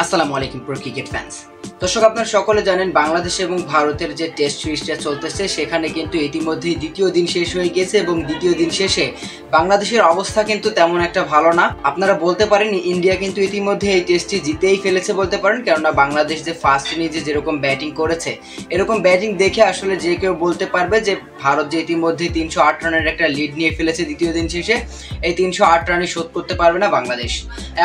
আসসালামু আলাইকুম pro cricket fans. দর্শক, আপনারা সকলে জানেন বাংলাদেশ এবং ভারতের যে টেস্ট সিরিজটা চলতেছে সেখানে কিন্তু ইতিমধ্যেই দ্বিতীয় দিন শেষ হয়ে গেছে এবং দ্বিতীয় দিন শেষে বাংলাদেশের অবস্থা কিন্তু তেমন একটা ভালো না। আপনারা বলতে পারেন ইন্ডিয়া কিন্তু ইতিমধ্যে এই টেস্টটি জিতেই ফেলেছে বলতে পারেন, কেননা বাংলাদেশ যে ফার্স্ট ইনিংসে যেরকম ব্যাটিং করেছে এরকম ব্যাটিং দেখে আসলে যে কেউ বলতে পারবে যে ভারত যে ইতিমধ্যে 308 রানের একটা লিড নিয়ে ফেলেছে দ্বিতীয় দিন শেষে, এই 308 রানই শোধ করতে পারবে না বাংলাদেশ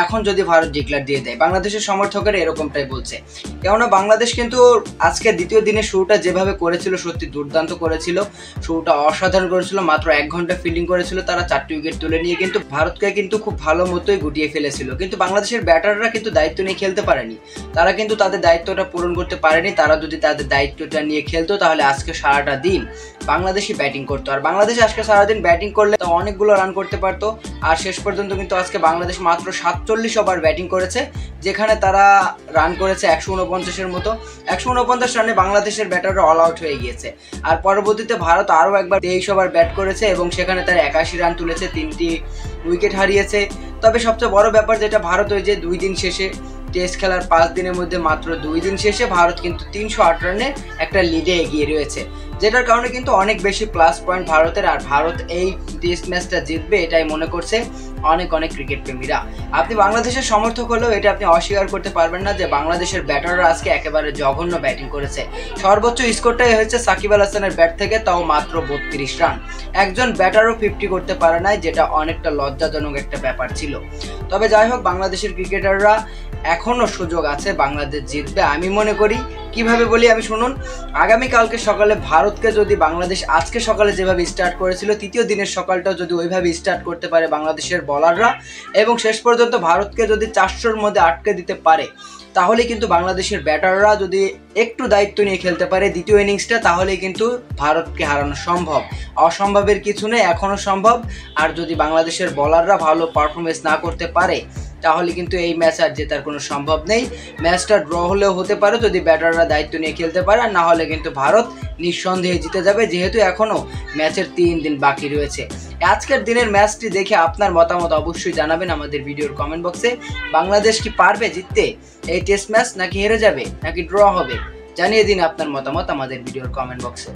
এখন যদি ভারত ডিক্লেয়ার দিয়ে দেয়। বাংলাদেশের সমর্থকেরা এরকমটাই বলছে, কেননা বাংলাদেশ কিন্তু আজকে দ্বিতীয় দিনের শুরুটা যেভাবে করেছিল সত্যি দুর্দান্ত করেছিল। শুরুটা অসাধারণ করেছিল, মাত্র 1 ঘন্টা ফিল্ডিং করেছিল তারা, 4টি উইকেট তুলে নিয়ে কিন্তু ভারতকে কিন্তু খুব ভালো মতোই গুটিয়ে ফেলেছিল। কিন্তু বাংলাদেশের ব্যাটাররা কিন্তু দায়িত্ব নিয়ে খেলতে পারেনি, তারা কিন্তু তাদের দায়িত্বটা পূরণ করতে পারেনি। তারা যদি তাদের দায়িত্বটা নিয়ে খেলতো তাহলে আজকে সারাটা দিন বাংলাদেশই ব্যাটিং করতো, আর বাংলাদেশ আজকে সারাদিন ব্যাটিং করলে তো অনেকগুলো রান করতে পারতো। আর শেষ পর্যন্ত কিন্তু আজকে বাংলাদেশ মাত্র 47 ওভার ব্যাটিং করেছে, যেখানে তারা রান করেছে 149-এর মতো। 149 রানে বাংলাদেশের ব্যাটাররা অল আউট হয়ে গিয়েছে। আর পরবর্তীতে ভারত আরও একবার 23 ওভার ব্যাট করেছে এবং সেখানে তারা 81 রান তুলেছে, 3টি উইকেট হারিয়েছে। তবে সবচেয়ে বড় ব্যাপার যেটা, ভারত ওই যে 2 দিন শেষে টেস্ট খেলার 5 দিনের মধ্যে মাত্র 2 দিন শেষে ভারত কিন্তু 308 রানে একটা লিডে এগিয়ে রয়েছে, যেটার কারণে কিন্তু অনেক বেশি প্লাস পয়েন্ট ভারতের। আর ভারত এই টেস্ট ম্যাচটা জিতবে এটাই মনে করছে অনেক ক্রিকেট প্রেমীরা। আপনি বাংলাদেশের সমর্থক হলেও এটা আপনি অস্বীকার করতে পারবেন না যে বাংলাদেশের ব্যাটাররা আজকে একেবারে জঘন্য ব্যাটিং করেছে। সর্বোচ্চ স্কোরটাই হয়েছে সাকিব আল হাসানের ব্যাট থেকে, তাও মাত্র 32 রান। একজন ব্যাটারও 50 করতে পারে নাই, যেটা অনেকটা লজ্জাজনক একটা ব্যাপার ছিল। তবে যাই হোক, বাংলাদেশের ক্রিকেটাররা এখনো সুযোগ আছে, বাংলাদেশ জিতবে আমি মনে করি। কিভাবে বলি আমি শুনুন। আগামীকালকে সকালে ভারতকে যদি বাংলাদেশ আজকে সকালে যেভাবে স্টার্ট করেছিল, তৃতীয় দিনের সকালটাও যদি ওইভাবে স্টার্ট করতে পারে বাংলাদেশের বলাররা এবং শেষ পর্যন্ত ভারতকে যদি 400-র মধ্যে আটকে দিতে পারে, তাহলে কিন্তু বাংলাদেশের ব্যাটাররা যদি একটু দায়িত্ব নিয়ে খেলতে পারে দ্বিতীয় ইনিংসটা, তাহলেই কিন্তু ভারতকে হারানো সম্ভব। অসম্ভবের কিছু নেই, এখনও সম্ভব। আর যদি বাংলাদেশের বলাররা ভালো পারফরমেন্স না করতে পারে তাহলে কিন্তু এই ম্যাচ আর জেতার কোনো সম্ভব নেই। ম্যাচটা ড্র হলেও হতে পারে যদি ব্যাটাররা দায়িত্ব নিয়ে খেলতে পারে, আর না হলে কিন্তু ভারত নিঃসন্দেহে জিতে যাবে, যেহেতু এখনও ম্যাচের 3 দিন বাকি রয়েছে। আজকের দিনের ম্যাচটি দেখে আপনার মতামত অবশ্যই জানাবেন আমাদের ভিডিওর কমেন্ট বক্সে। বাংলাদেশ কি পারবে জিততে এই টেস্ট ম্যাচ, নাকি হেরে যাবে, নাকি ড্র হবে? জানিয়ে দিন আপনার মতামত আমাদের ভিডিওর কমেন্ট বক্সে।